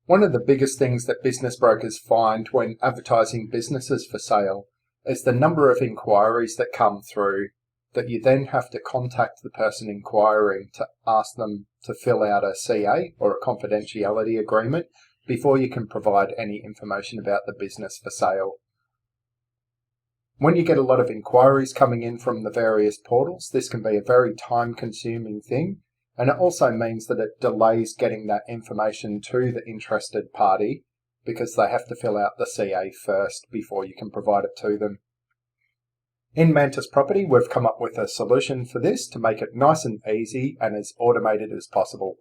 One of the biggest things that business brokers find when advertising businesses for sale is the number of inquiries that come through that you then have to contact the person inquiring to ask them to fill out a CA or a confidentiality agreement before you can provide any information about the business for sale. When you get a lot of inquiries coming in from the various portals, this can be a very time-consuming thing, and it also means that it delays getting that information to the interested party because they have to fill out the CA first before you can provide it to them. In MantisProperty, we've come up with a solution for this to make it nice and easy and as automated as possible.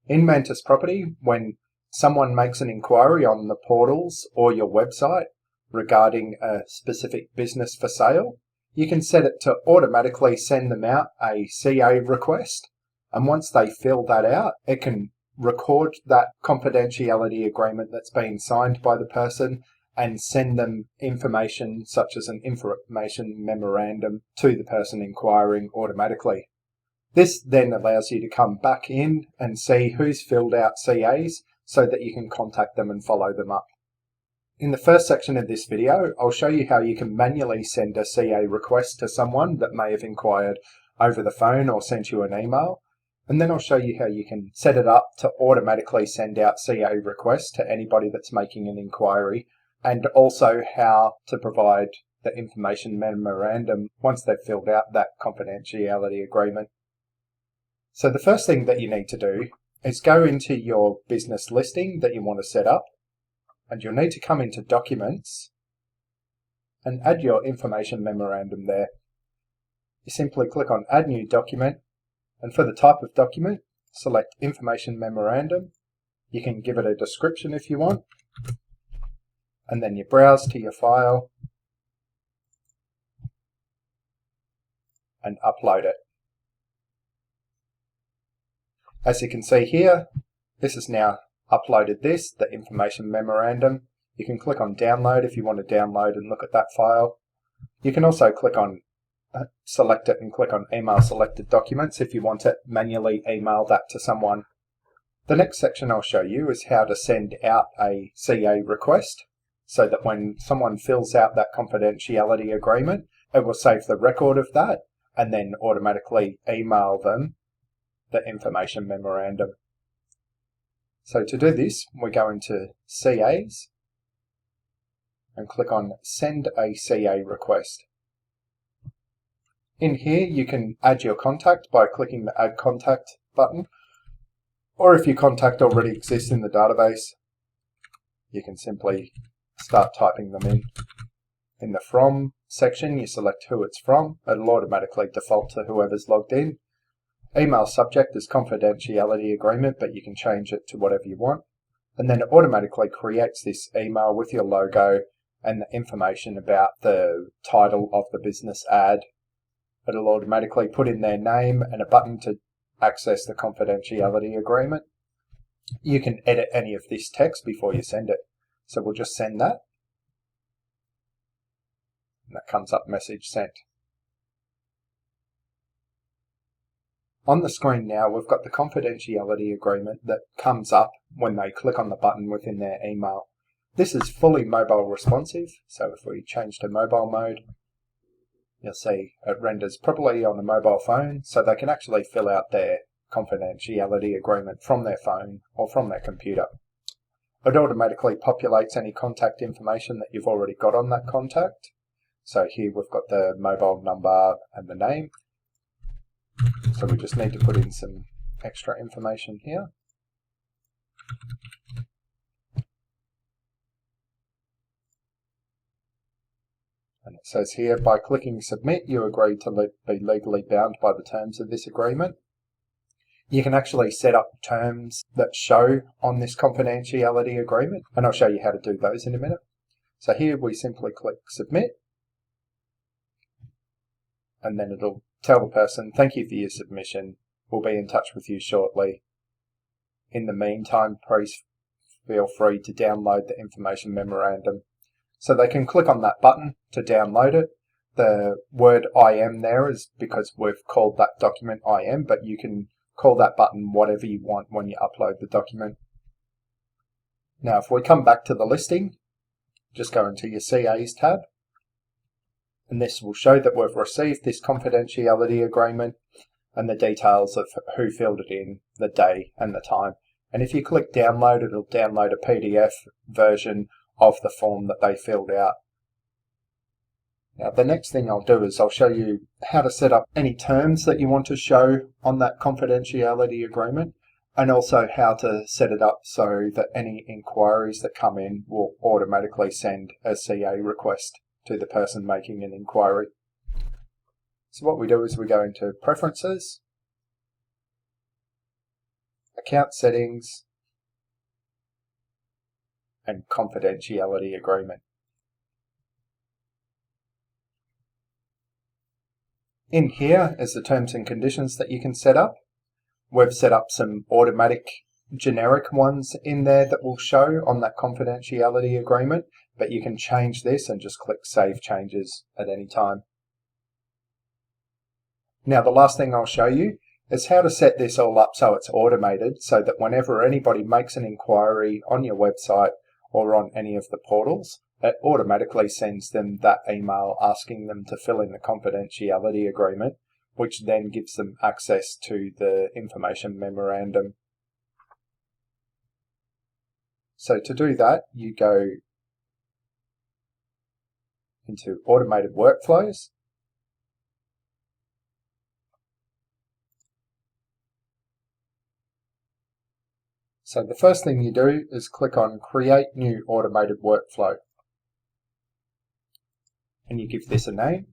In MantisProperty, when someone makes an inquiry on the portals or your website regarding a specific business for sale, you can set it to automatically send them out a CA request, and once they fill that out, it can record that confidentiality agreement that's been signed by the person and send them information such as an information memorandum to the person inquiring automatically. This then allows you to come back in and see who's filled out CAs so that you can contact them and follow them up. In the first section of this video, I'll show you how you can manually send a CA request to someone that may have inquired over the phone or sent you an email, and then I'll show you how you can set it up to automatically send out CA requests to anybody that's making an inquiry, and also how to provide the information memorandum once they've filled out that confidentiality agreement. So the first thing that you need to do is go into your business listing that you want to set up, and you'll need to come into Documents and add your information memorandum there. You simply click on Add New Document, and for the type of document, select Information Memorandum. You can give it a description if you want, and then you browse to your file and upload it. As you can see here, this is now uploaded the information memorandum. You can click on download if you want to download and look at that file. You can also click on select it and click on email selected documents if you want to manually email that to someone. The next section I'll show you is how to send out a CA request so that when someone fills out that confidentiality agreement, it will save the record of that and then automatically email them the information memorandum. So to do this, we go into CAs and click on Send a CA Request. In here, you can add your contact by clicking the Add Contact button, or if your contact already exists in the database, you can simply start typing them in. In the From section, you select who it's from. It'll automatically default to whoever's logged in. Email subject is confidentiality agreement, but you can change it to whatever you want. And then it automatically creates this email with your logo and the information about the title of the business ad. It'll automatically put in their name and a button to access the confidentiality agreement. You can edit any of this text before you send it. So we'll just send that. And that comes up message sent. On the screen now, we've got the confidentiality agreement that comes up when they click on the button within their email. This is fully mobile responsive, so if we change to mobile mode, you'll see it renders properly on a mobile phone, so they can actually fill out their confidentiality agreement from their phone or from their computer. It automatically populates any contact information that you've already got on that contact. So here we've got the mobile number and the name. So we just need to put in some extra information here. And it says here, by clicking submit, you agree to be legally bound by the terms of this agreement. You can actually set up terms that show on this confidentiality agreement, and I'll show you how to do those in a minute. So here we simply click submit, and then it'll tell the person, thank you for your submission. We'll be in touch with you shortly. In the meantime, please feel free to download the information memorandum. So they can click on that button to download it. The word IM there is because we've called that document IM, but you can call that button whatever you want when you upload the document. Now if we come back to the listing, just go into your CAs tab, and this will show that we've received this confidentiality agreement and the details of who filled it in, the day and the time. And if you click download, it'll download a PDF version of the form that they filled out. Now the next thing I'll do is I'll show you how to set up any terms that you want to show on that confidentiality agreement, and also how to set it up so that any inquiries that come in will automatically send a CA request to the person making an inquiry. So what we do is we go into Preferences, Account Settings, and Confidentiality Agreement. In here is the terms and conditions that you can set up. We've set up some automatic generic ones in there that will show on that confidentiality agreement, but you can change this and just click Save Changes at any time. Now the last thing I'll show you is how to set this all up so it's automated, so that whenever anybody makes an inquiry on your website or on any of the portals, it automatically sends them that email asking them to fill in the confidentiality agreement, which then gives them access to the information memorandum. So to do that, you go into Automated Workflows, so the first thing you do is click on Create New Automated Workflow, and you give this a name.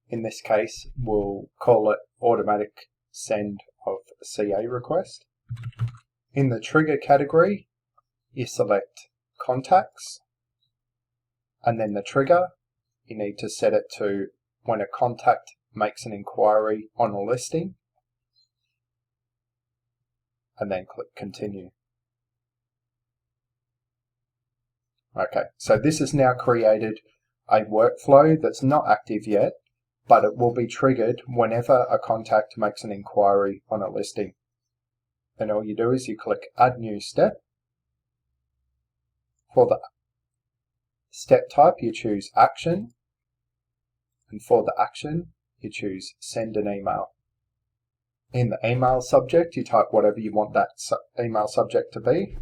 In this case, we'll call it Automatic Send of CA Request. In the Trigger category, you select Contacts, and then the trigger, you need to set it to when a contact makes an inquiry on a listing, and then click Continue. Okay, so this has now created a workflow that's not active yet, but it will be triggered whenever a contact makes an inquiry on a listing. Then all you do is you click Add New Step. For the step type, you choose Action, and for the action, you choose Send an Email. In the email subject, you type whatever you want that email subject to be.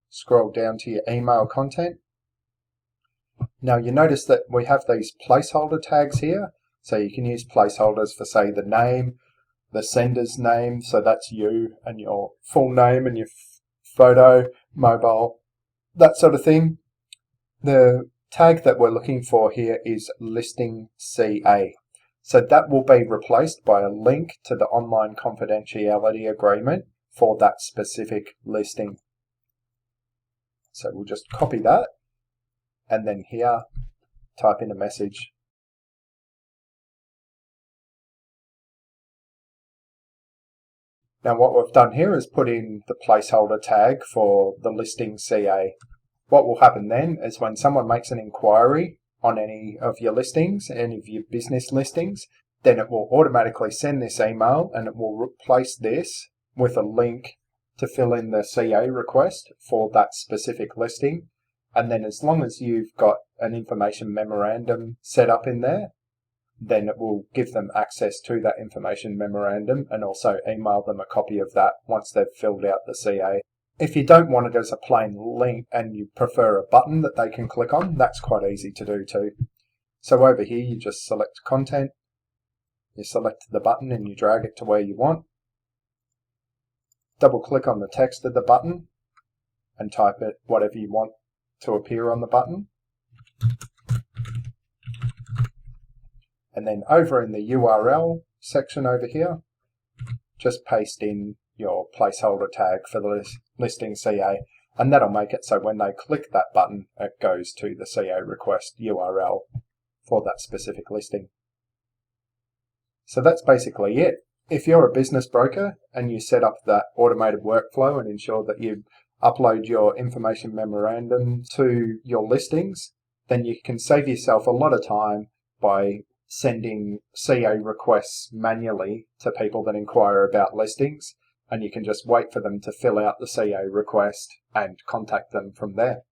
Scroll down to your email content. Now you notice that we have these placeholder tags here, so you can use placeholders for, say, the name, the sender's name, so that's you, and your full name and your photo, mobile, that sort of thing. The tag that we're looking for here is listing CA. So that will be replaced by a link to the online confidentiality agreement for that specific listing. So we'll just copy that, and then here type in a message. Now what we've done here is put in the placeholder tag for the listing CA. What will happen then is when someone makes an inquiry on any of your listings, any of your business listings, then it will automatically send this email, and it will replace this with a link to fill in the CA request for that specific listing. And then as long as you've got an information memorandum set up in there, then it will give them access to that information memorandum and also email them a copy of that once they've filled out the CA. If you don't want it as a plain link and you prefer a button that they can click on, that's quite easy to do too. So over here you just select Content, you select the button and you drag it to where you want. Double click on the text of the button and type it whatever you want to appear on the button. And then over in the URL section over here, just paste in your placeholder tag for the listing CA, and that'll make it so when they click that button, it goes to the CA request URL for that specific listing. So that's basically it. If you're a business broker and you set up that automated workflow and ensure that you upload your information memorandum to your listings, then you can save yourself a lot of time by sending CA requests manually to people that inquire about listings, and you can just wait for them to fill out the CA request and contact them from there.